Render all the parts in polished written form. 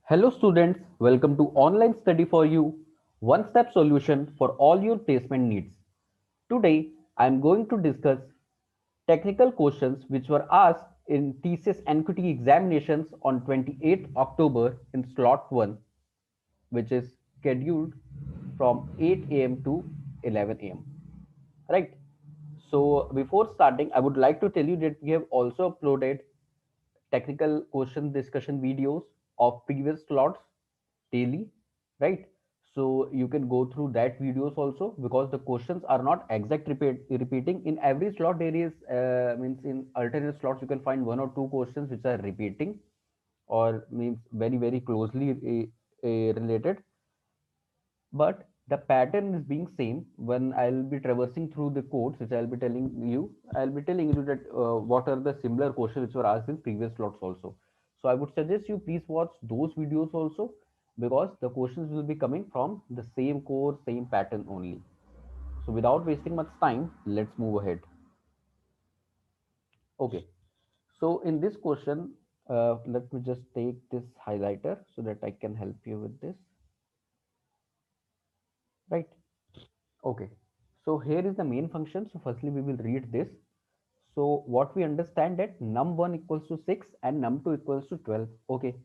Hello students, welcome to Online Study for You, one-step solution for all your placement needs. Today, I am going to discuss technical questions which were asked in TCS NQT examinations on 28th October in slot 1, which is scheduled from 8 a.m. to 11 a.m. Right? So before starting, I would like to tell you that we have also uploaded technical question discussion videos of previous slots daily, right? So you can go through that videos also, because the questions are not exact repeating in every slot. There is means in alternate slots you can find one or two questions which are repeating or means very closely related, but the pattern is being same. When I'll be traversing through the codes which I'll be telling you that what are the similar questions which were asked in previous slots also. So I would suggest you please watch those videos also, because the questions will be coming from the same core, same pattern only. So without wasting much time, let's move ahead. Okay, so in this question, let me just take this highlighter so that I can help you with this, right? Okay, so here is the main function. So firstly, we will read this. So what we understand that num1 equals to 6 and num2 equals to 12. Okay,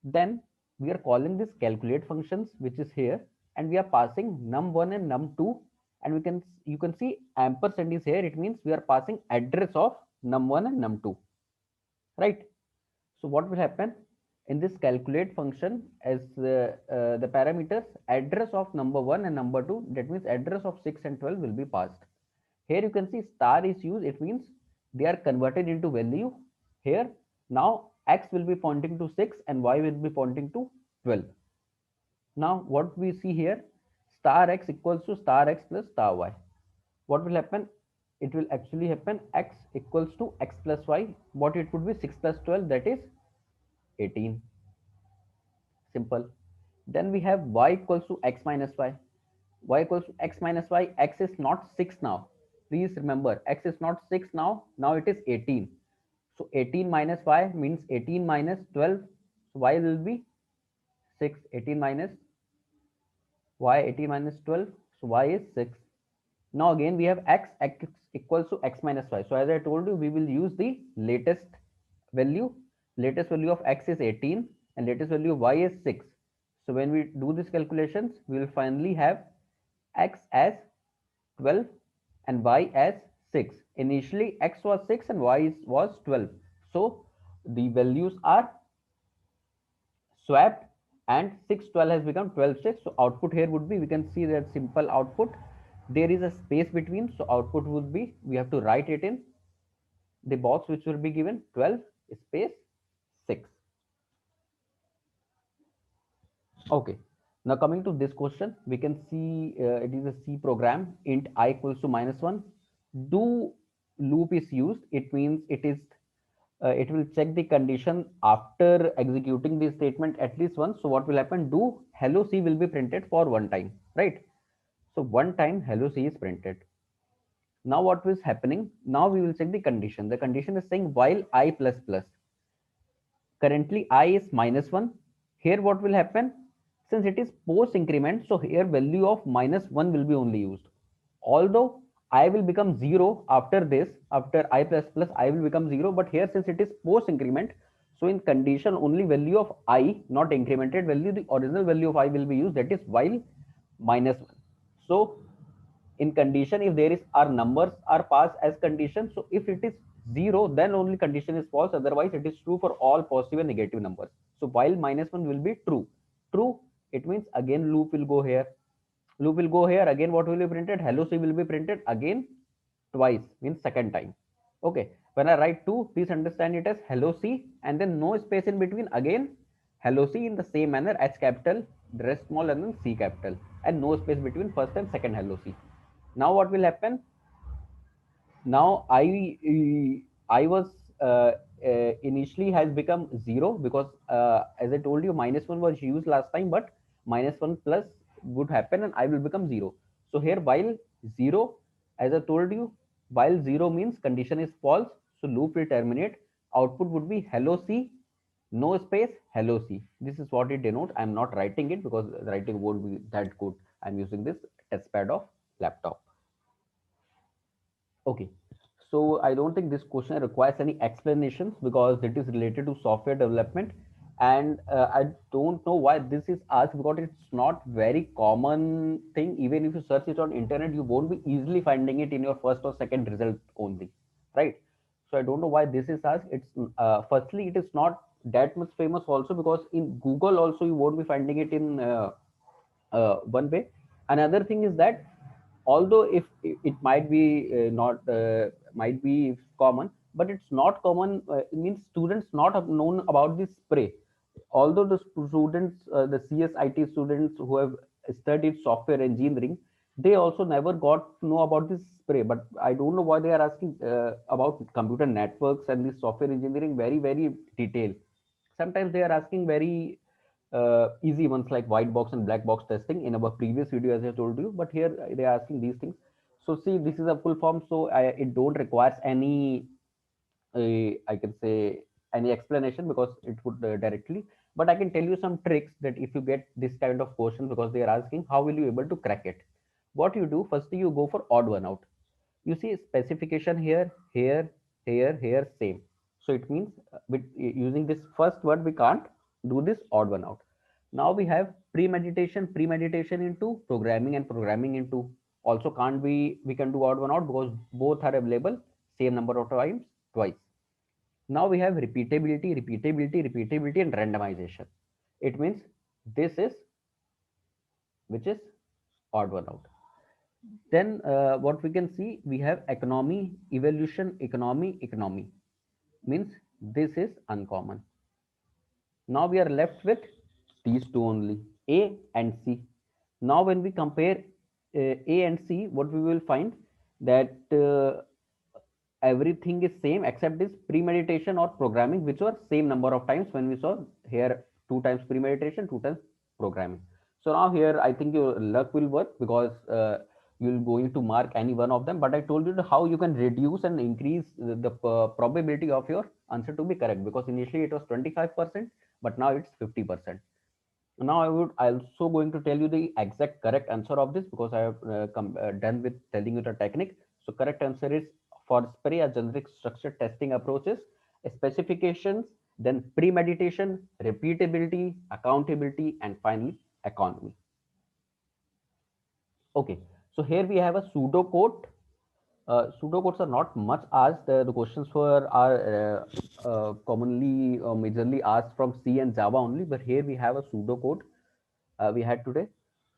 then we are calling this calculate functions, which is here, and we are passing num1 and num2, and you can see ampersand is here. It means we are passing address of num1 and num2, right? So what will happen in this calculate function, as the parameters address of number 1 and number 2, that means address of 6 and 12 will be passed. Here you can see star is used. It means they are converted into value. Here now x will be pointing to 6 and y will be pointing to 12. Now what we see here, star x equals to star x plus star y. What will happen? It will actually happen x equals to x plus y. What it would be? 6 plus 12, that is 18. Simple. Then we have y equals to x minus y. Y equals to x minus y. X is not 6 now. Please remember, x is not 6 now. Now it is 18. So 18 minus y means 18 minus 12. So y will be 6. 18 minus y, 18 minus 12. So y is 6. Now again we have x equals to x minus y. So as I told you, we will use the latest value. Latest value of x is 18 and latest value of y is 6. So when we do these calculations, we will finally have x as 12 and y as 6. Initially x was 6 and y was 12. So the values are swapped, and 6 12 has become 12 6. So output here would be, we can see that simple output, there is a space between, so output would be, we have to write it in the box which will be given, 12 space 6. Okay, now coming to this question, we can see it is a C program. Int I equals to -1. Do loop is used. It means it will check the condition after executing the statement at least once. So what will happen? Do hello C will be printed for one time, right? So one time hello C is printed. Now what is happening? Now we will check the condition. The condition is saying while I plus plus. Currently I is -1. Here what will happen? Since it is post increment, so here value of -1 will be only used. Although I will become 0 after this, after I plus plus, I will become 0. But here since it is post increment, so in condition only value of I, not incremented value, the original value of I will be used, that is while -1. So in condition, if there is our numbers are passed as condition, so if it is 0, then only condition is false, otherwise it is true for all positive and negative numbers. So while -1 will be true, it means again loop will go here, again what will be printed, hello C will be printed again twice, means second time. Okay, when I write 2, please understand it as hello C and then no space in between, again hello C in the same manner, H capital, the rest small, and then C capital, and no space between first and second hello C. Now what will happen? Now I was initially has become 0, because as I told you, -1 was used last time, but -1 plus would happen and I will become 0. So here while 0, as I told you, while 0 means condition is false, so loop will terminate. Output would be hello C. no space, hello C. This is what it denotes. I'm not writing it because the writing won't be that good. I'm using this test pad of laptop. Okay. So I don't think this question requires any explanations because it is related to software development. And I don't know why this is asked because it's not very common thing. Even if you search it on internet, you won't be easily finding it in your first or second result only, right? So I don't know why this is asked. It's firstly, it is not that much famous also because in Google also you won't be finding it in one way. Another thing is that although if it might be not might be common, but it's not common. It means students not have known about this spray. Although the students, the CSIT students who have studied software engineering, they also never got to know about this spray. But I don't know why they are asking about computer networks and this software engineering very detailed. Sometimes they are asking very easy ones like white box and black box testing in our previous video, as I told you. But here they are asking these things. So see, this is a full form, so it don't requires any I can say any explanation because it would directly. But I can tell you some tricks that if you get this kind of question because they are asking, how will you able to crack it? What you do first, you go for odd one out. You see specification here, here, same. So it means with using this first word, we can't do this odd one out. Now we have premeditation into programming and programming into also can't be, we can do odd one out because both are available same number of times twice. Now we have repeatability and randomization. It means this is, which is odd one out. Then what we can see, we have economy, evolution, economy means this is uncommon. Now we are left with these two only, A and C. Now when we compare A and C, what we will find that everything is same except this premeditation or programming, which were same number of times when we saw here, two times premeditation, two times programming. So now here I think your luck will work because you're going to mark any one of them. But I told you how you can reduce and increase the probability of your answer to be correct, because initially it was 25%, but now it's 50%. Now I would also going to tell you the exact correct answer of this because I have done with telling you the technique. So correct answer is for spray a generic structured testing approaches, specifications, then premeditation, repeatability, accountability, and finally economy. Okay, so here we have a pseudocode. Pseudocodes are not much asked. The questions were are commonly or majorly asked from C and Java only, but here we have a pseudocode we had today.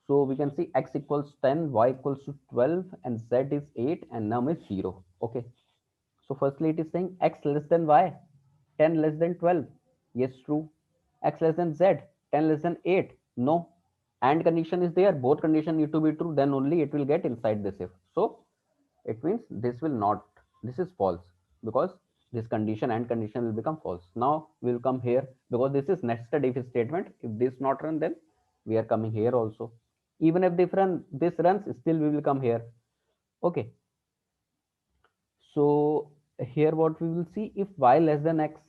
So we can see x equals 10, y equals to 12, and z is 8, and num is 0. Okay. So firstly, it is saying x less than y, 10 less than 12. Yes, true. X less than z, 10 less than 8. No. And condition is there. Both condition need to be true. Then only it will get inside this if. So it means this will not, this is false because this condition and condition will become false. Now we will come here because this is nested if statement. If this not run, then we are coming here also. Even if this runs, still we will come here. Okay. So here what we will see, if y less than x,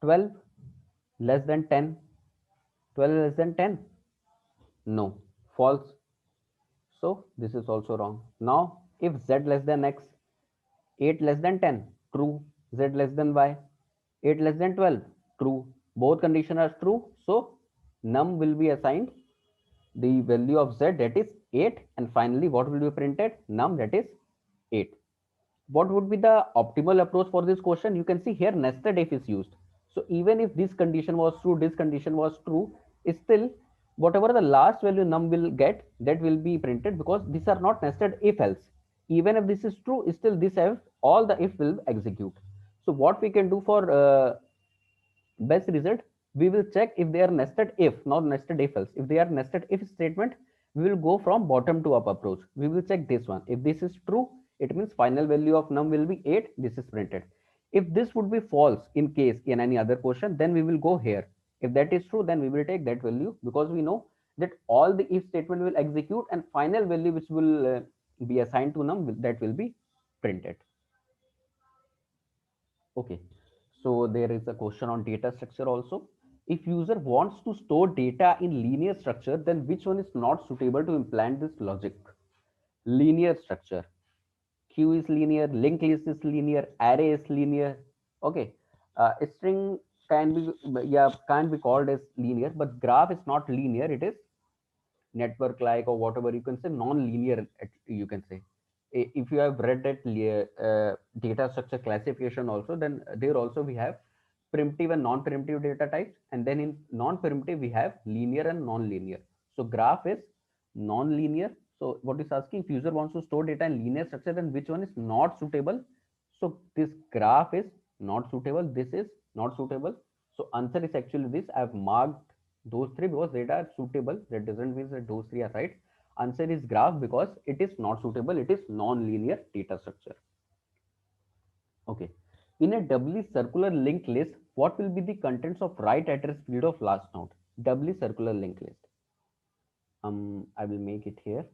12 less than 10, 12 less than 10, no, false. So this is also wrong. Now if z less than x, 8 less than 10, true. Z less than y, 8 less than 12, true. Both conditions are true. So num will be assigned the value of z, that is 8, and finally what will be printed, num, that is 8. What would be the optimal approach for this question? You can see here nested if is used. So even if this condition was true, this condition was true, still whatever the last value num will get, that will be printed because these are not nested if else. Even if this is true, still this have all the if will execute. So what we can do for best result, we will check if they are nested if, not nested if else. If they are nested if statement, we will go from bottom to up approach. We will check this one. If this is true, it means final value of num will be 8. This is printed. If this would be false in case in any other question, then we will go here. If that is true, then we will take that value because we know that all the if statement will execute and final value which will be assigned to num, that will be printed. Okay. So there is a question on data structure also. If user wants to store data in linear structure, then which one is not suitable to implement this logic? Linear structure. Queue is linear, linked list is linear, array is linear. Okay. A string can be, yeah, can be called as linear, but graph is not linear. It is network like, or whatever you can say, non-linear, you can say. If you have read that data structure classification also, then there also we have primitive and non-primitive data types, and then in non-primitive we have linear and non-linear. So graph is non-linear. So what is asking, if user wants to store data in linear structure, then which one is not suitable? So this graph is not suitable, this is not suitable. So answer is actually this. I have marked those three because they are suitable. That doesn't mean that those three are right. Answer is graph because it is not suitable. It is non-linear data structure. Okay. In a doubly circular linked list, what will be the contents of right address field of last node? Doubly circular linked list. I will make it here.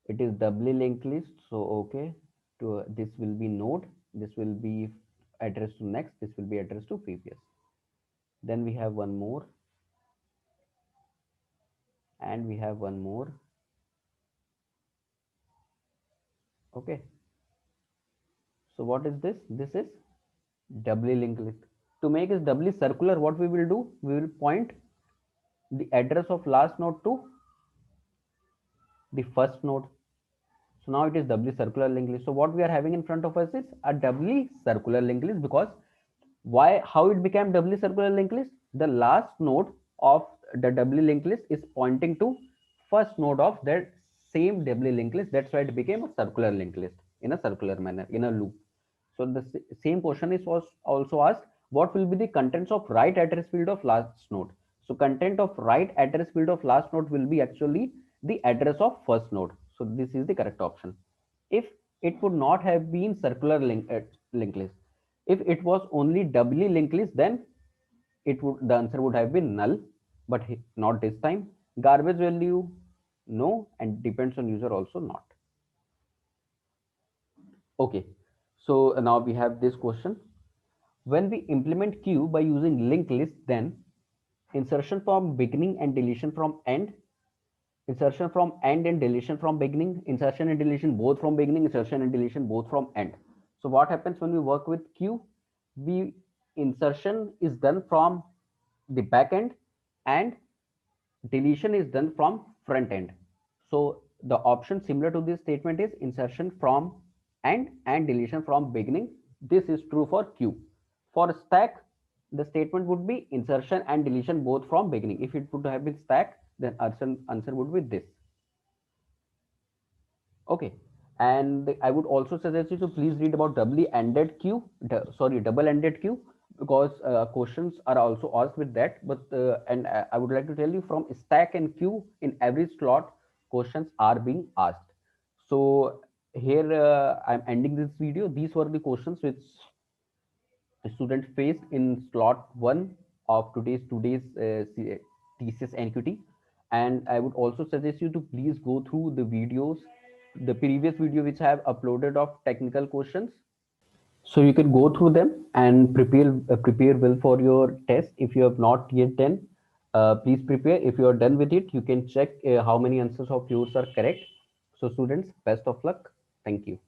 It is doubly linked list. So okay, to this will be node. This will be address to next. This will be address to previous. Then we have one more, and we have one more. Okay. So what is this? This is doubly linked list. To make it doubly circular, what we will do? We will point the address of last node to the first node. So now it is doubly circular linked list. So what we are having in front of us is a doubly circular linked list, because why, how it became doubly circular linked list? The last node of the doubly linked list is pointing to first node of that same doubly linked list. That's why it became a circular linked list in a circular manner, in a loop. So the same question is was also asked, what will be the contents of right address field of last node? So content of right address field of last node will be actually the address of first node. So this is the correct option. If it would not have been circular linked list, if it was only doubly linked list, then it would, the answer would have been null, but not this time. Garbage value, no, and depends on user also not. Okay, so now we have this question. When we implement queue by using linked list, then insertion from beginning and deletion from end, insertion from end and deletion from beginning, insertion and deletion both from beginning, insertion and deletion both from end. So what happens when we work with queue? We, insertion is done from the back end and deletion is done from front end. So the option similar to this statement is insertion from end and deletion from beginning. This is true for queue. For stack, the statement would be insertion and deletion both from beginning. If it would have been stack, then answer would be this. Okay. And I would also suggest you to please read about doubly-ended queue, double-ended queue, because questions are also asked with that. But and I would like to tell you, from stack and queue, in every slot, questions are being asked. So here I'm ending this video. These were the questions which a student faced in slot 1 of today's thesis NQT. And I would also suggest you to please go through the videos, the previous video which I have uploaded of technical questions, so you can go through them and prepare well for your test. If you have not yet done, please prepare. If you are done with it, you can check how many answers of yours are correct. So students, best of luck. Thank you.